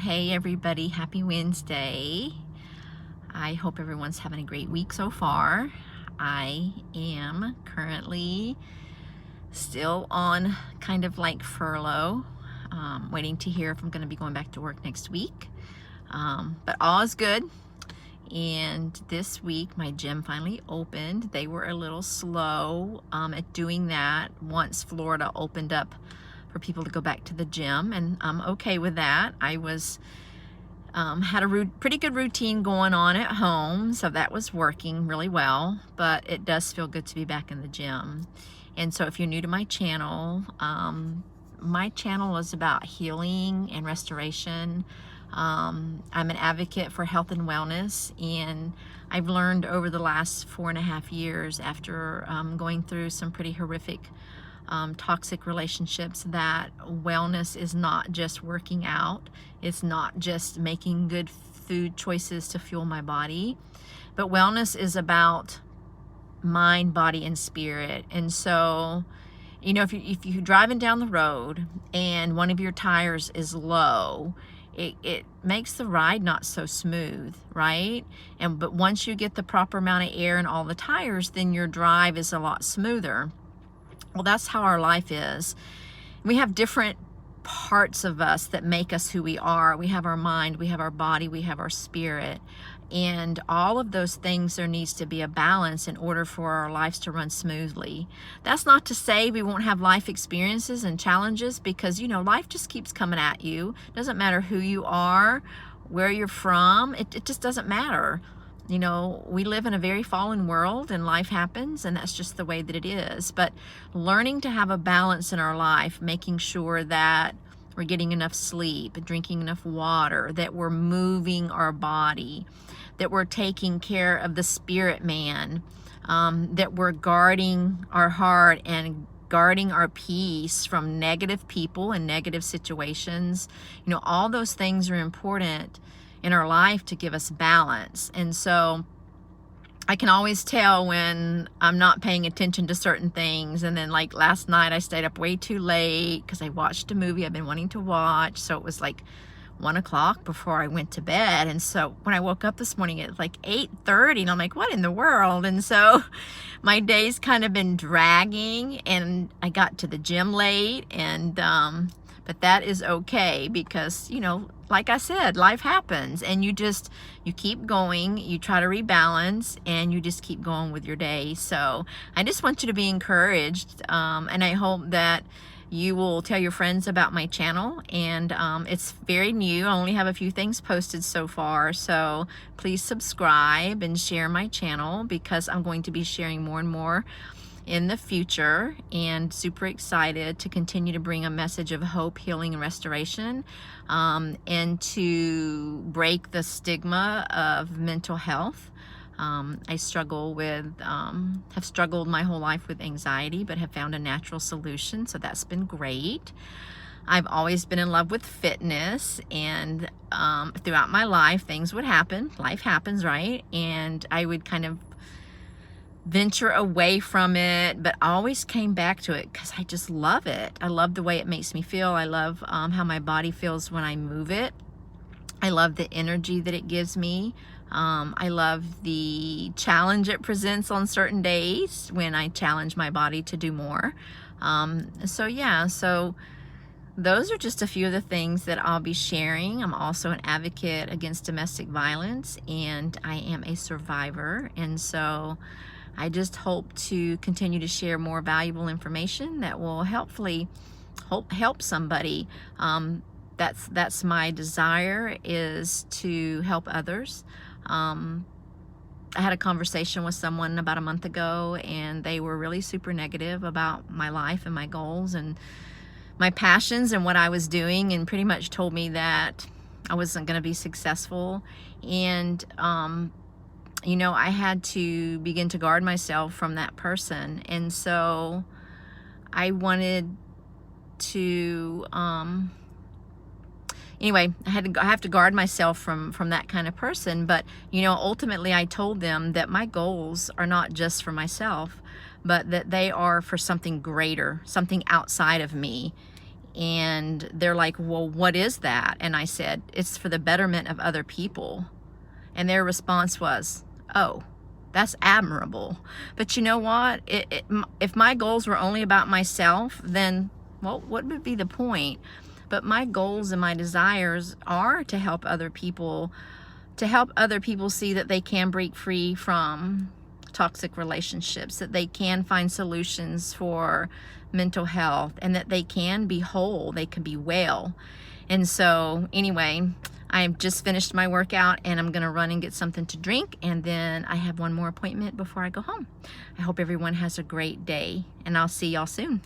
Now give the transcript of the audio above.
Hey everybody, happy Wednesday. I hope everyone's having a great week so far. I am currently still on kind of like furlough, waiting to hear if I'm going to be going back to work next week. But all is good. And this week my gym finally opened. They were a little slow at doing that once Florida opened up for people to go back to the gym, and I'm okay with that. I was had a pretty good routine going on at home, so that was working really well, but it does feel good to be back in the gym. And so if you're new to my channel is about healing and restoration. I'm an advocate for health and wellness, and I've learned over the last 4.5 years after going through some pretty horrific toxic relationships that wellness is not just working out. It's not just making good food choices to fuel my body, but wellness is about mind, body, and spirit. And so, you know, if you're driving down the road and one of your tires is low, it makes the ride not so smooth, right? But once you get the proper amount of air in all the tires, then your drive is a lot smoother. Well, that's how our life is. We have different parts of us that make us who we are. We have our mind, we have our body, we have our spirit. And all of those things, there needs to be a balance in order for our lives to run smoothly. That's not to say we won't have life experiences and challenges, because, you know, life just keeps coming at you. Doesn't matter who you are, where you're from, it just doesn't matter. You know, we live in a very fallen world and life happens, and that's just the way that it is. But learning to have a balance in our life, making sure that we're getting enough sleep, drinking enough water, that we're moving our body, that we're taking care of the spirit man, that we're guarding our heart and guarding our peace from negative people and negative situations. You know, all those things are important in our life to give us balance. And so I can always tell when I'm not paying attention to certain things. And then, like last night, I stayed up way too late because I watched a movie I've been wanting to watch. So it was like 1 o'clock before I went to bed. And so when I woke up this morning, it was like 8:30, and I'm like, what in the world? And so my day's kind of been dragging, and I got to the gym late, and but that is okay, because, you know, like I said, life happens, and you keep going, you try to rebalance, and you just keep going with your day. So I just want you to be encouraged, and I hope that you will tell your friends about my channel. And it's very new. I only have a few things posted so far, so please subscribe and share my channel, because I'm going to be sharing more and more in the future, and super excited to continue to bring a message of hope, healing, and restoration, and to break the stigma of mental health. I struggle with, have struggled my whole life with anxiety, but have found a natural solution, so that's been great. I've always been in love with fitness, and throughout my life, things would happen. Life happens, right? And I would kind of venture away from it, but I always came back to it because I just love it. I love the way it makes me feel. I love how my body feels when I move it. I love the energy that it gives me. I love the challenge it presents on certain days when I challenge my body to do more. So those are just a few of the things that I'll be sharing. I'm also an advocate against domestic violence, and I am a survivor. And so I just hope to continue to share more valuable information that will hopefully help somebody. That's my desire, is to help others. I had a conversation with someone about a month ago, and they were really super negative about my life and my goals and my passions and what I was doing, and pretty much told me that I wasn't going to be successful. And you know, I had to begin to guard myself from that person. And so I wanted to anyway, I have to guard myself from that kind of person. But, you know, ultimately I told them that my goals are not just for myself, but that they are for something greater, something outside of me. And they're like, well, what is that? And I said, it's for the betterment of other people. And their response was, oh, that's admirable. But you know what? If my goals were only about myself, then, well, what would be the point? But my goals and my desires are to help other people, see that they can break free from toxic relationships, that they can find solutions for mental health, and that they can be whole, they can be well. And so anyway, I've just finished my workout and I'm gonna run and get something to drink, and then I have one more appointment before I go home. I hope everyone has a great day, and I'll see y'all soon.